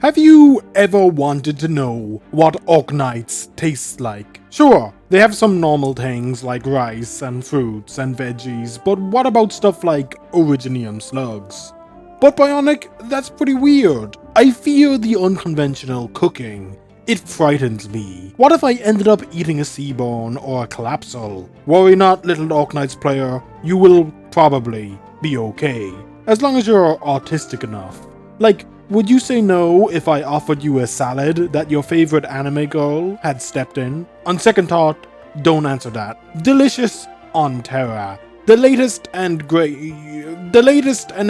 Have you ever wanted to know what Arknights tastes like? Sure, they have some normal things like rice and fruits and veggies, but what about stuff like Originium slugs? But Bionic, that's pretty weird. I fear the unconventional cooking. It frightens me. What if I ended up eating a Seaborn or a Collapsal? Worry not, little Arknights player, you will probably be okay. As long as you're autistic enough. Like, would you say no if I offered you a salad that your favorite anime girl had stepped in? On second thought, don't answer that. Delicious on Terra. The latest and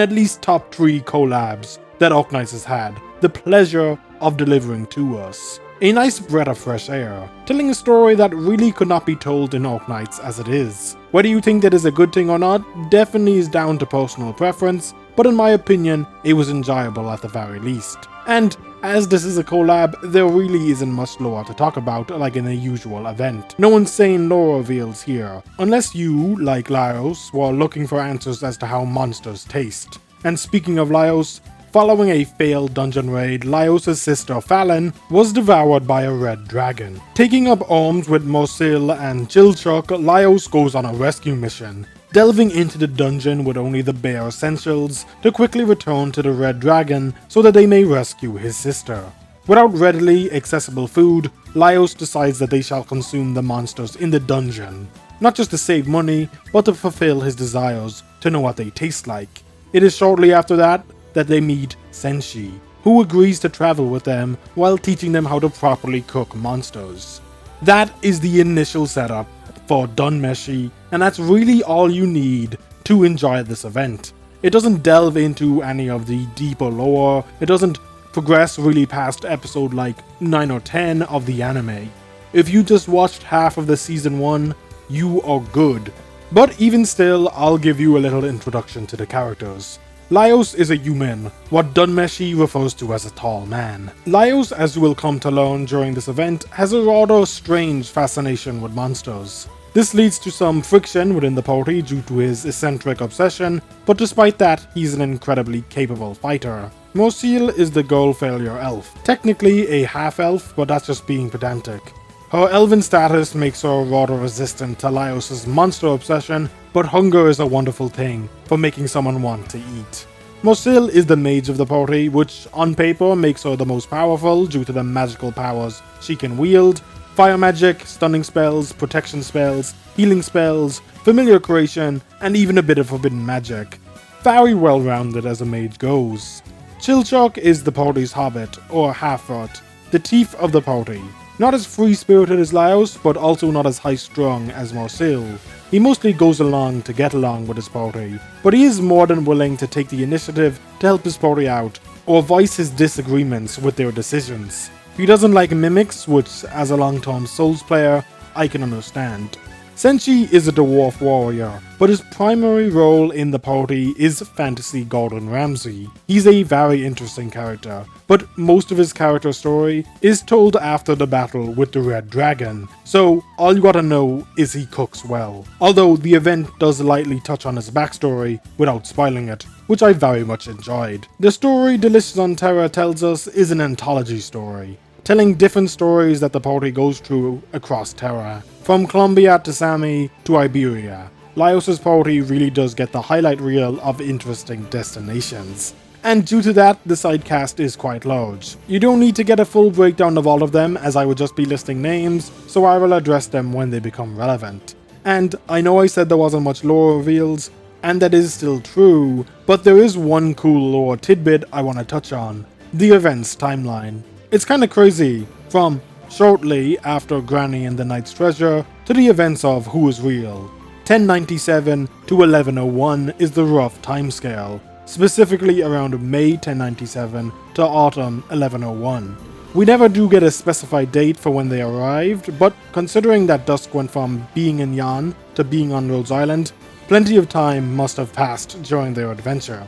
at least top 3 collabs that Arknights has had the pleasure of delivering to us. A nice breath of fresh air, telling a story that really could not be told in Arknights as it is. Whether you think that is a good thing or not, definitely is down to personal preference, but in my opinion, it was enjoyable at the very least. And as this is a collab, there really isn't much lore to talk about like in a usual event. No insane lore reveals here, unless you, like Laios, were looking for answers as to how monsters taste. And speaking of Laios, following a failed dungeon raid, Laios' sister Fallon was devoured by a red dragon. Taking up arms with Mosil and Chilchuk, Laios goes on a rescue mission, delving into the dungeon with only the bare essentials to quickly return to the red dragon so that they may rescue his sister. Without readily accessible food, Laios decides that they shall consume the monsters in the dungeon, not just to save money, but to fulfill his desires to know what they taste like. It is shortly after that they meet Senshi, who agrees to travel with them while teaching them how to properly cook monsters. That is the initial setup for Dunmeshi, and that's really all you need to enjoy this event. It doesn't delve into any of the deeper lore, it doesn't progress really past episode like 9 or 10 of the anime. If you just watched half of the season 1, you are good. But even still, I'll give you a little introduction to the characters. Laios is a human, what Dunmeshi refers to as a tall man. Laios, as you will come to learn during this event, has a rather strange fascination with monsters. This leads to some friction within the party due to his eccentric obsession, but despite that, he's an incredibly capable fighter. Mosil is the girl failure elf, technically a half-elf, but that's just being pedantic. Her elven status makes her rather resistant to Laios' monster obsession, but hunger is a wonderful thing for making someone want to eat. Mosil is the mage of the party, which on paper makes her the most powerful due to the magical powers she can wield: fire magic, stunning spells, protection spells, healing spells, familiar creation, and even a bit of forbidden magic. Very well rounded as a mage goes. Chilchuk is the party's hobbit, or half-rot, the thief of the party. Not as free-spirited as Laios, but also not as high-strung as Mosil. He mostly goes along to get along with his party, but he is more than willing to take the initiative to help his party out, or voice his disagreements with their decisions. He doesn't like mimics, which, as a long-term Souls player, I can understand. Senshi is a dwarf warrior, but his primary role in the party is fantasy Gordon Ramsay. He's a very interesting character, but most of his character story is told after the battle with the Red Dragon, so all you gotta know is he cooks well. Although the event does lightly touch on his backstory without spoiling it, which I very much enjoyed. The story Delicious on Terra tells us is an anthology story, telling different stories that the party goes through across Terra, from Colombia to Sami to Iberia. Laios' party really does get the highlight reel of interesting destinations. And due to that, the side cast is quite large. You don't need to get a full breakdown of all of them, as I would just be listing names, so I will address them when they become relevant. And I know I said there wasn't much lore reveals, and that is still true, but there is one cool lore tidbit I want to touch on: the event's timeline. It's kinda crazy, from shortly after Granny and the Knight's Treasure to the events of Who is Real. 1097 to 1101 is the rough timescale, specifically around May 1097 to autumn 1101. We never do get a specified date for when they arrived, but considering that Dusk went from being in Yan to being on Rhodes Island, plenty of time must have passed during their adventure.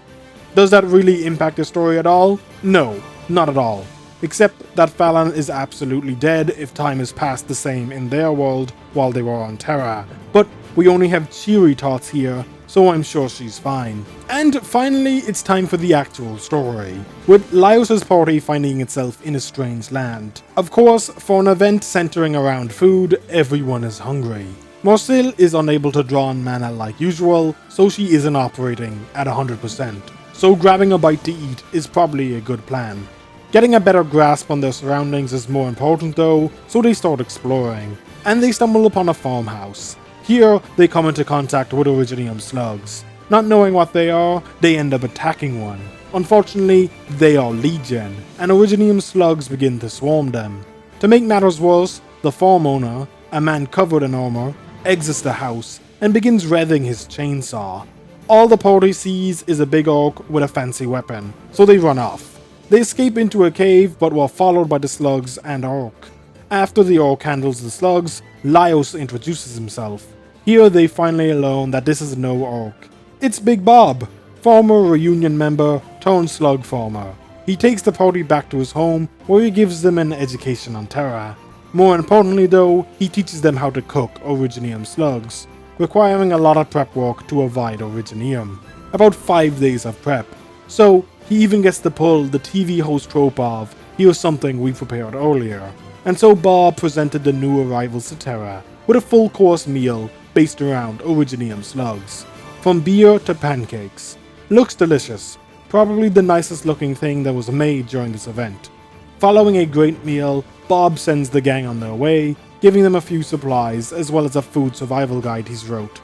Does that really impact the story at all? No, not at all. Except that Fallon is absolutely dead if time has passed the same in their world while they were on Terra. But we only have cheery thoughts here, so I'm sure she's fine. And finally, it's time for the actual story, with Laios' party finding itself in a strange land. Of course, for an event centering around food, everyone is hungry. Marcel is unable to draw on mana like usual, so she isn't operating at 100%. So grabbing a bite to eat is probably a good plan. Getting a better grasp on their surroundings is more important though, so they start exploring. And they stumble upon a farmhouse. Here, they come into contact with Originium slugs. Not knowing what they are, they end up attacking one. Unfortunately, they are legion, and Originium slugs begin to swarm them. To make matters worse, the farm owner, a man covered in armor, exits the house and begins revving his chainsaw. All the party sees is a big orc with a fancy weapon, so they run off. They escape into a cave but were followed by the slugs and orc. After the orc handles the slugs, Laios introduces himself. Here they finally learn that this is no orc. It's Big Bob, former reunion member turned slug farmer. He takes the party back to his home where he gives them an education on Terra. More importantly though, he teaches them how to cook Originium slugs, requiring a lot of prep work to avoid Originium. About 5 days of prep. So he even gets to pull the TV host trope of, here's something we prepared earlier. And so Bob presented the new arrivals to Terra with a full course meal based around Originium slugs. From beer to pancakes. Looks delicious. Probably the nicest looking thing that was made during this event. Following a great meal, Bob sends the gang on their way, giving them a few supplies as well as a food survival guide he's wrote.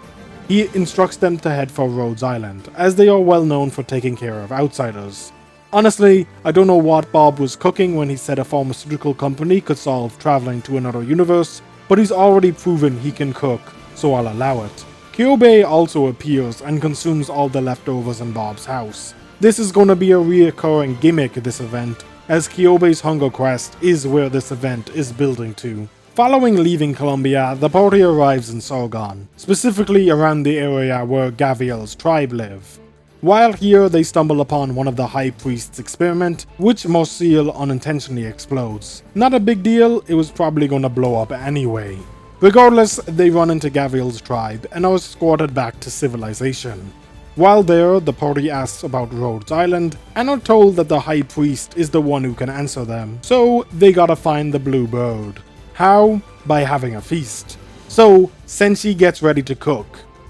He instructs them to head for Rhodes Island, as they are well known for taking care of outsiders. Honestly, I don't know what Bob was cooking when he said a pharmaceutical company could solve traveling to another universe, but he's already proven he can cook, so I'll allow it. Kyobe also appears and consumes all the leftovers in Bob's house. This is going to be a reoccurring gimmick this event, as Kyobe's Hunger Quest is where this event is building to. Following leaving Columbia, the party arrives in Sargon, specifically around the area where Gaviel's tribe live. While here, they stumble upon one of the High Priest's experiment, which Marcel unintentionally explodes. Not a big deal, it was probably gonna blow up anyway. Regardless, they run into Gaviel's tribe and are escorted back to civilization. While there, the party asks about Rhodes Island and are told that the High Priest is the one who can answer them, so they gotta find the blue bird. How? By having a feast. So, Senshi gets ready to cook.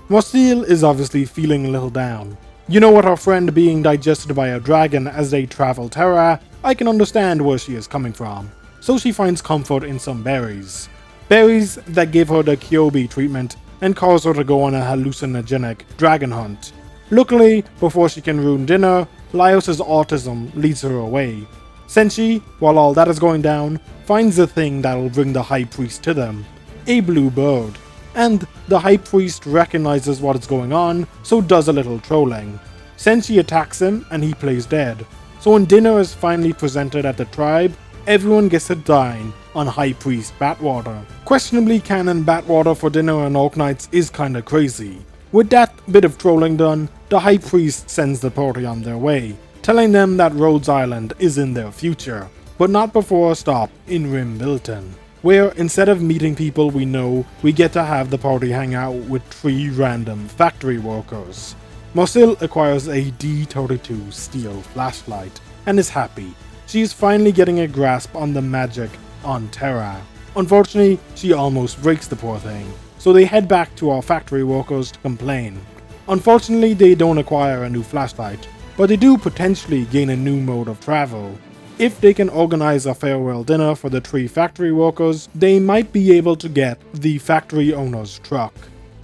Marcel is obviously feeling a little down. You know, what her friend being digested by a dragon as they travel Terra, I can understand where she is coming from. So she finds comfort in some berries. Berries that give her the Kyobe treatment and cause her to go on a hallucinogenic dragon hunt. Luckily, before she can ruin dinner, Laios' autism leads her away. Senshi, while all that is going down, finds the thing that'll bring the High Priest to them. A blue bird. And the High Priest recognizes what is going on, so does a little trolling. Senshi attacks him and he plays dead. So when dinner is finally presented at the tribe, everyone gets to dine on High Priest Batwater. Questionably canon Batwater for dinner on Arknights is kinda crazy. With that bit of trolling done, the High Priest sends the party on their way, telling them that Rhodes Island is in their future, but not before a stop in Rimbilton, where instead of meeting people we know, we get to have the party hang out with 3 random factory workers. Marcel acquires a D32 steel flashlight and is happy. She is finally getting a grasp on the magic on Terra. Unfortunately, she almost breaks the poor thing, so they head back to our factory workers to complain. Unfortunately, they don't acquire a new flashlight, but they do potentially gain a new mode of travel. If they can organize a farewell dinner for the 3 factory workers, they might be able to get the factory owner's truck.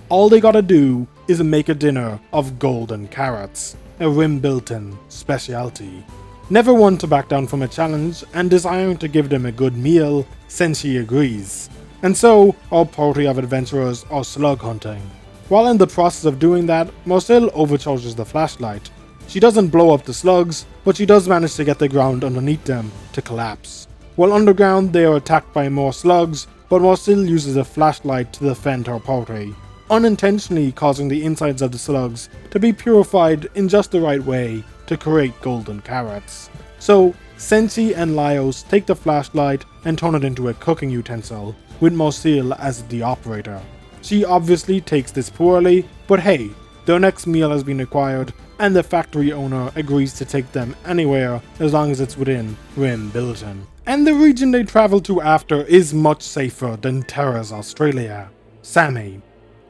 All they gotta do is make a dinner of golden carrots, a Rimbilton specialty. Never one to back down from a challenge, and desiring to give them a good meal, Senshi agrees. And so, our party of adventurers are slug hunting. While in the process of doing that, Marcel overcharges the flashlight. She doesn't blow up the slugs, but she does manage to get the ground underneath them to collapse. While underground, they are attacked by more slugs, but Marcel uses a flashlight to defend her party, unintentionally causing the insides of the slugs to be purified in just the right way to create golden carrots. So, Senshi and Laios take the flashlight and turn it into a cooking utensil, with Marcel as the operator. She obviously takes this poorly, but hey, Their next meal has been acquired, and the factory owner agrees to take them anywhere as long as it's within Rim Billiton. And the region they travel to after is much safer than Terra's Australia. Sammy.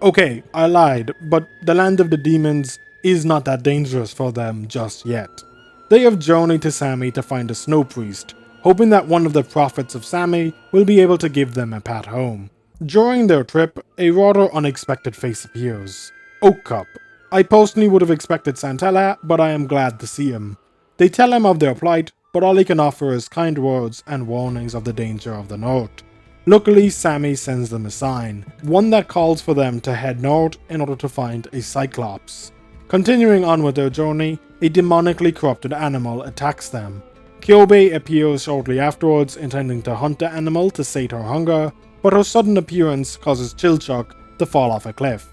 Okay, I lied, but the land of the demons is not that dangerous for them just yet. They have journeyed to Sammy to find a snow priest, hoping that one of the prophets of Sammy will be able to give them a path home. During their trip, a rather unexpected face appears. Oak Cup. I personally would have expected Santella, but I am glad to see him. They tell him of their plight, but all he can offer is kind words and warnings of the danger of the north. Luckily, Sammy sends them a sign, one that calls for them to head north in order to find a Cyclops. Continuing on with their journey, a demonically corrupted animal attacks them. Kyobe appears shortly afterwards, intending to hunt the animal to sate her hunger, but her sudden appearance causes Chilchuck to fall off a cliff.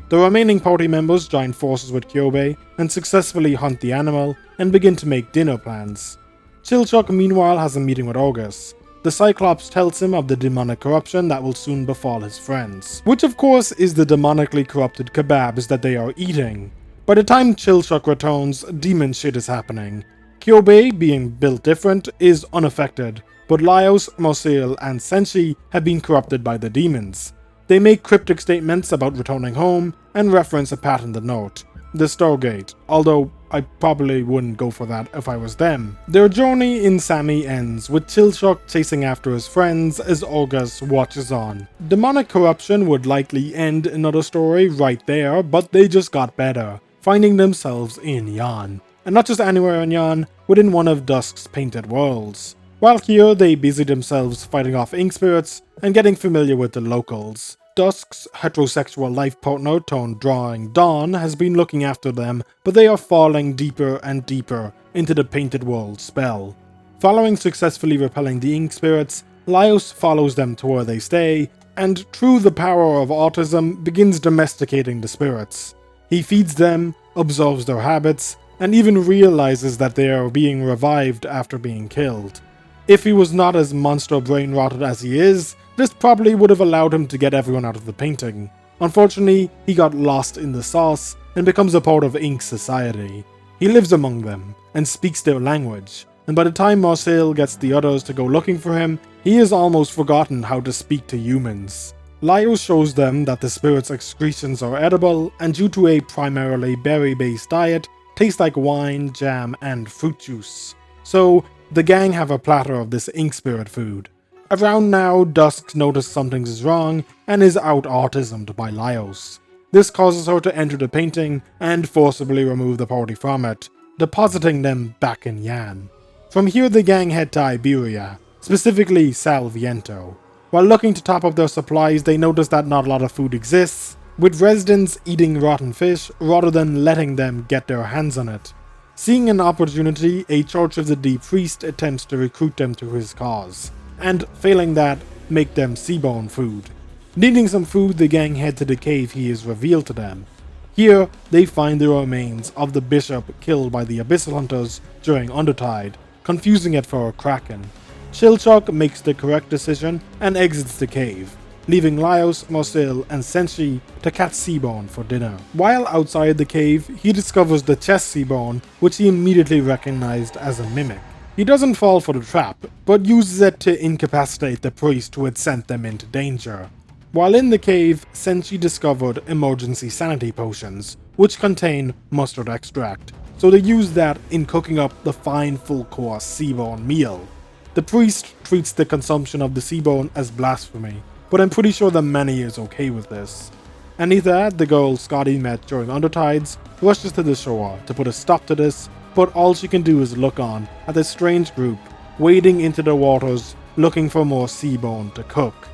The remaining party members join forces with Kyobe and successfully hunt the animal and begin to make dinner plans. Chilchuck meanwhile has a meeting with August. The Cyclops tells him of the demonic corruption that will soon befall his friends, which of course is the demonically corrupted kebabs that they are eating. By the time Chilchuck returns, demon shit is happening. Kyobe, being built different, is unaffected, but Laios, Marcel, and Senshi have been corrupted by the demons. They make cryptic statements about returning home and reference a path in the north, the Stargate, although I probably wouldn't go for that if I was them. Their journey in Sammy ends with Chilchuck chasing after his friends as August watches on. Demonic corruption would likely end another story right there, but they just got better, finding themselves in Yan. And not just anywhere in Yan, within one of Dusk's painted worlds. While here, they busy themselves fighting off ink spirits and getting familiar with the locals. Dusk's heterosexual life partner turned drawing Dawn has been looking after them, but they are falling deeper and deeper into the painted world spell. Following successfully repelling the ink spirits, Laios follows them to where they stay, and through the power of autism begins domesticating the spirits. He feeds them, observes their habits, and even realizes that they are being revived after being killed. If he was not as monster brain rotted as he is, this probably would have allowed him to get everyone out of the painting. Unfortunately, he got lost in the sauce and becomes a part of Ink's society. He lives among them and speaks their language, and by the time Marcel gets the others to go looking for him, he has almost forgotten how to speak to humans. Laios shows them that the spirit's excretions are edible, and due to a primarily berry-based diet, taste like wine, jam, and fruit juice. So, the gang have a platter of this ink spirit food. Around now, Dusk notices something is wrong and is out autismed by Laios. This causes her to enter the painting and forcibly remove the party from it, depositing them back in Yan. From here the gang head to Iberia, specifically Salviento. While looking to top up their supplies, they notice that not a lot of food exists, with residents eating rotten fish rather than letting them get their hands on it. Seeing an opportunity, a Church of the Deep priest attempts to recruit them to his cause, and failing that, make them Seaborn food. Needing some food, the gang head to the cave he is revealed to them. Here, they find the remains of the bishop killed by the Abyssal Hunters during Undertide, confusing it for a kraken. Chilchuck makes the correct decision and exits the cave, leaving Laios, Marcel, and Senshi to catch Seaborn for dinner. While outside the cave, he discovers the chest Seaborn, which he immediately recognized as a mimic. He doesn't fall for the trap, but uses it to incapacitate the priest who had sent them into danger. While in the cave, Senshi discovered emergency sanity potions, which contain mustard extract, so they use that in cooking up the fine full-course Seaborn meal. The priest treats the consumption of the Seaborn as blasphemy, but I'm pretty sure the Manny is okay with this. Anita, the girl Scotty met during Undertides, rushes to the shore to put a stop to this, but all she can do is look on at this strange group wading into the waters looking for more Seaborn to cook.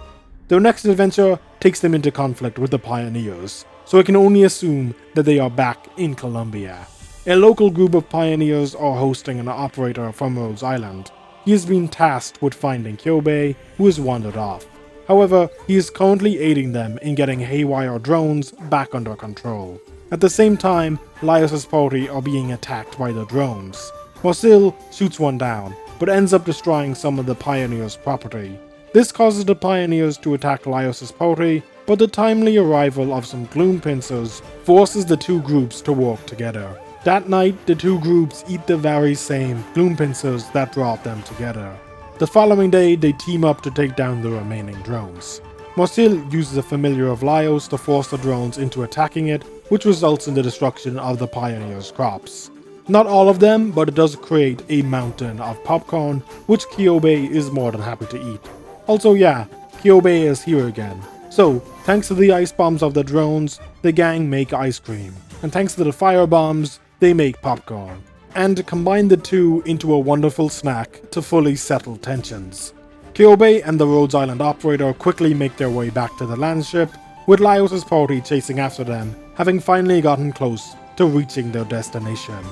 Their next adventure takes them into conflict with the pioneers, so I can only assume that they are back in Colombia. A local group of pioneers are hosting an operator from Rhodes Island. He has been tasked with finding Kyobe, who has wandered off. However, he is currently aiding them in getting haywire drones back under control. At the same time, Laios' party are being attacked by the drones. Marcel shoots one down, but ends up destroying some of the pioneers' property. This causes the pioneers to attack Laios' party, but the timely arrival of some gloom pincers forces the two groups to work together. That night, the two groups eat the very same gloom pincers that brought them together. The following day, they team up to take down the remaining drones. Morsil uses a familiar of Laios to force the drones into attacking it, which results in the destruction of the Pioneers' crops. Not all of them, but it does create a mountain of popcorn, which Kyobe is more than happy to eat. Also yeah, Kyobe is here again. So, thanks to the ice bombs of the drones, the gang make ice cream. And thanks to the fire bombs, they make popcorn. And combine the two into a wonderful snack to fully settle tensions. Kyobe and the Rhodes Island operator quickly make their way back to the landship, with Laios' party chasing after them, having finally gotten close to reaching their destination.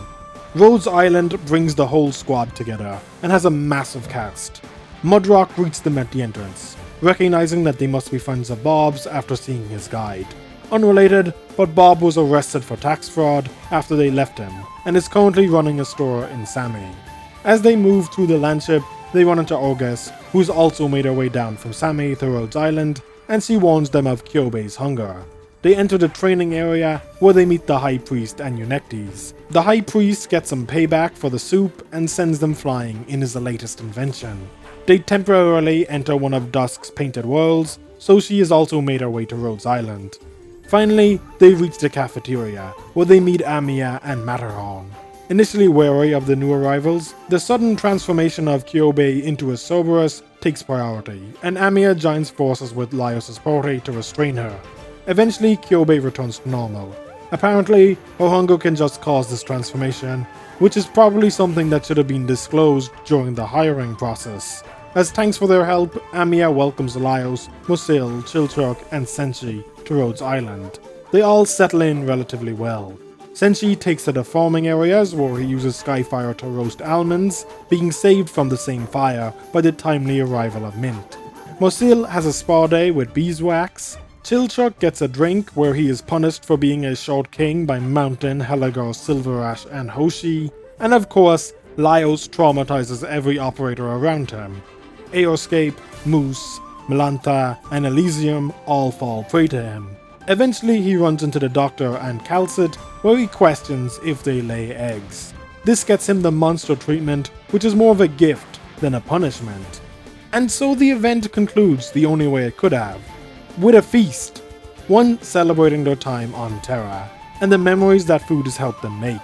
Rhodes Island brings the whole squad together, and has a massive cast. Mudrock greets them at the entrance, recognizing that they must be friends of Bob's after seeing his guide. Unrelated, but Bob was arrested for tax fraud after they left him, and is currently running a store in Sami. As they move through the landship, they run into Orges, who's also made her way down from Sami to Rhodes Island, and she warns them of Kyobe's hunger. They enter the training area, where they meet the High Priest and Eunectes. The High Priest gets some payback for the soup and sends them flying in his latest invention. They temporarily enter one of Dusk's painted worlds, so she has also made her way to Rhodes Island. Finally, they reach the cafeteria, where they meet Amiya and Matterhorn. Initially wary of the new arrivals, the sudden transformation of Kyobe into a Cerberus takes priority, and Amiya joins forces with Laios' party to restrain her. Eventually, Kyobe returns to normal. Apparently, her hunger can just cause this transformation, which is probably something that should have been disclosed during the hiring process. As thanks for their help, Amiya welcomes Laios, Morsil, Chilchuk, and Senshi to Rhodes Island. They all settle in relatively well. Senshi takes to the farming areas where he uses Skyfire to roast almonds, being saved from the same fire by the timely arrival of Mint. Morsil has a spa day with beeswax. Chilchuk gets a drink where he is punished for being a short king by Mountain, Heligar, Silverash, and Hoshi. And of course, Laios traumatizes every operator around him. Aerscape, Moose, Melantha, and Elysium all fall prey to him. Eventually he runs into the Doctor and Calcit, where he questions if they lay eggs. This gets him the monster treatment, which is more of a gift than a punishment. And so the event concludes the only way it could have, with a feast, one celebrating their time on Terra, and the memories that food has helped them make.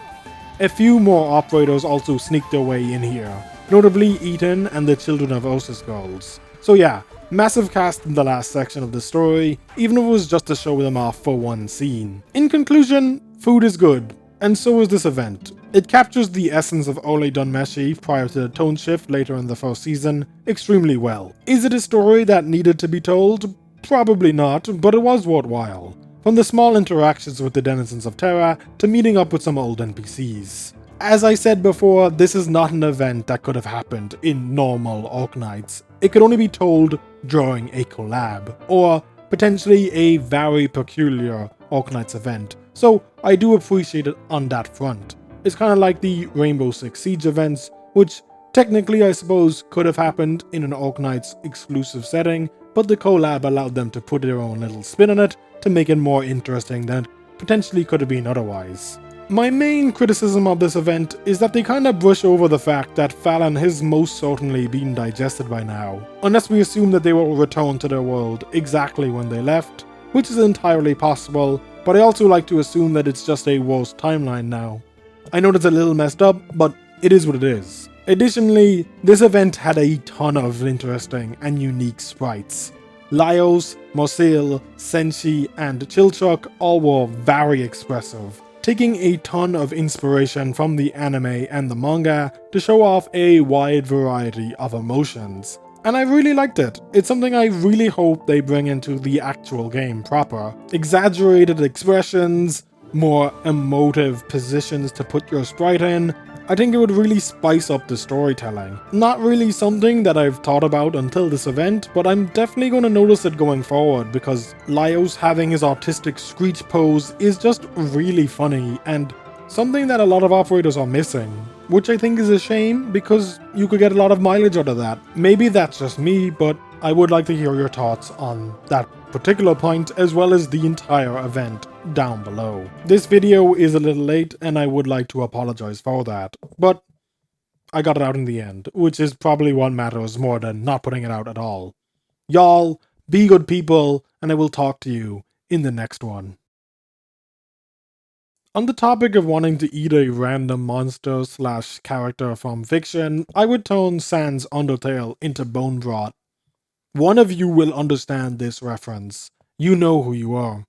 A few more operators also sneak their way in here, notably Ethan and the Children of Osis girls. So yeah, massive cast in the last section of the story, even if it was just to show them off for one scene. In conclusion, food is good, and so is this event. It captures the essence of Ole Dunmeshi prior to the tone shift later in the first season extremely well. Is it a story that needed to be told? Probably not, but it was worthwhile. From the small interactions with the denizens of Terra to meeting up with some old NPCs. As I said before, this is not an event that could have happened in normal Arknights. It could only be told during a collab, or potentially a very peculiar Arknights event, so I do appreciate it on that front. It's kind of like the Rainbow Six Siege events, which technically I suppose could have happened in an Arknights exclusive setting, but the collab allowed them to put their own little spin on it to make it more interesting than it potentially could have been otherwise. My main criticism of this event is that they kinda brush over the fact that Fallon has most certainly been digested by now, unless we assume that they will return to their world exactly when they left, which is entirely possible, but I also like to assume that it's just a worse timeline now. I know that's a little messed up, but it is what it is. Additionally, this event had a ton of interesting and unique sprites. Laios, Morsil, Senshi, and Chilchuk all were very expressive, taking a ton of inspiration from the anime and the manga to show off a wide variety of emotions. And I really liked it. It's something I really hope they bring into the actual game proper. Exaggerated expressions, more emotive positions to put your sprite in. I think it would really spice up the storytelling. Not really something that I've thought about until this event, but I'm definitely going to notice it going forward because Laios having his autistic screech pose is just really funny and something that a lot of operators are missing, which I think is a shame because you could get a lot of mileage out of that. Maybe that's just me, but I would like to hear your thoughts on that particular point as well as the entire event down below. This video is a little late and I would like to apologize for that, but I got it out in the end, which is probably what matters more than not putting it out at all. Y'all, be good people, and I will talk to you in the next one. On the topic of wanting to eat a random monster slash character from fiction, I would turn Sans Undertale into bone broth. One of you will understand this reference. You know who you are.